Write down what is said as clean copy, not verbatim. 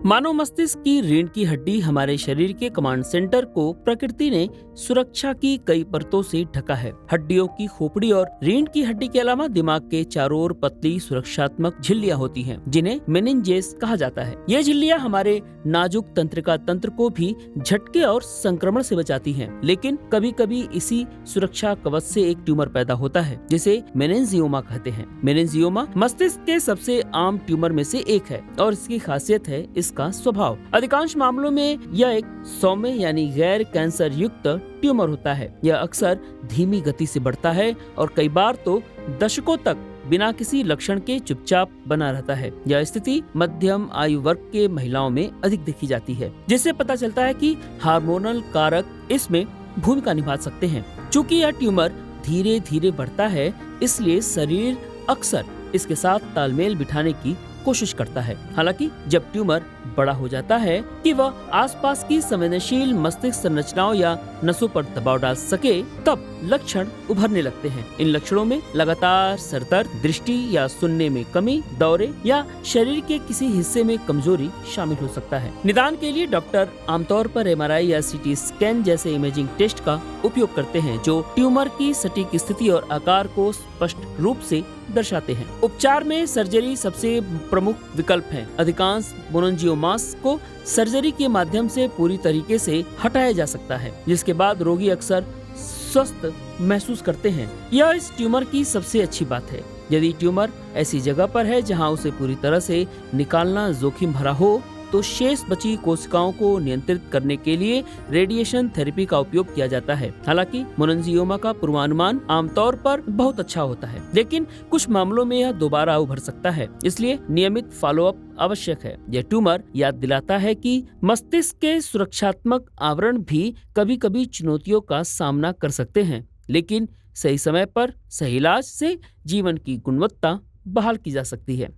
मानव मस्तिष्क की रीढ़ की हड्डी हमारे शरीर के कमांड सेंटर को प्रकृति ने सुरक्षा की कई परतों से ढका है। हड्डियों की खोपड़ी और रीढ़ की हड्डी के अलावा दिमाग के चारों ओर पतली सुरक्षात्मक झिल्लियां होती हैं, जिन्हें मेनिंजेस कहा जाता है। ये झिल्लियां हमारे नाजुक तंत्रिका तंत्र को भी झटके और संक्रमण से बचाती हैं। लेकिन कभी कभी इसी सुरक्षा कवच से एक ट्यूमर पैदा होता है, जिसे मेनिंजियोमा कहते हैं। मेनिंजियोमा मस्तिष्क के सबसे आम ट्यूमर में से एक है और इसकी खासियत है इसका स्वभाव। अधिकांश मामलों में यह एक सौम्य यानी गैर कैंसर युक्त ट्यूमर होता है। यह अक्सर धीमी गति से बढ़ता है और कई बार तो दशकों तक बिना किसी लक्षण के चुपचाप बना रहता है। यह स्थिति मध्यम आयु वर्ग के महिलाओं में अधिक देखी जाती है, जिससे पता चलता है कि हार्मोनल कारक इसमें भूमिका निभा सकते हैं। चूँकि यह ट्यूमर धीरे धीरे बढ़ता है, इसलिए शरीर अक्सर इसके साथ तालमेल बिठाने की कोशिश करता है। हालांकि जब ट्यूमर बड़ा हो जाता है कि वह आसपास की संवेदनशील मस्तिष्क संरचनाओं या नसों पर दबाव डाल सके, तब लक्षण उभरने लगते हैं। इन लक्षणों में लगातार सर दर्द, दृष्टि या सुनने में कमी, दौरे या शरीर के किसी हिस्से में कमजोरी शामिल हो सकता है। निदान के लिए डॉक्टर आमतौर पर एमआरआई या सीटी स्कैन जैसे इमेजिंग टेस्ट का उपयोग करते हैं, जो ट्यूमर की सटीक स्थिति और आकार को स्पष्ट रूप से दर्शाते हैं। उपचार में सर्जरी सबसे प्रमुख विकल्प है। अधिकांश मेनिंजियोमास को सर्जरी के माध्यम से पूरी तरीके से हटाया जा सकता है, जिसके बाद रोगी अक्सर स्वस्थ महसूस करते हैं। यह इस ट्यूमर की सबसे अच्छी बात है। यदि ट्यूमर ऐसी जगह पर है जहां उसे पूरी तरह से निकालना जोखिम भरा हो, तो शेष बची कोशिकाओं को नियंत्रित करने के लिए रेडिएशन थेरेपी का उपयोग किया जाता है। हालांकि मेनिंजियोमा का पूर्वानुमान आमतौर पर बहुत अच्छा होता है, लेकिन कुछ मामलों में यह दोबारा उभर सकता है, इसलिए नियमित फॉलोअप आवश्यक है। यह ट्यूमर याद दिलाता है कि मस्तिष्क के सुरक्षात्मक आवरण भी कभी कभी चुनौतियों का सामना कर सकते हैं, लेकिन सही समय पर सही इलाज से जीवन की गुणवत्ता बहाल की जा सकती है।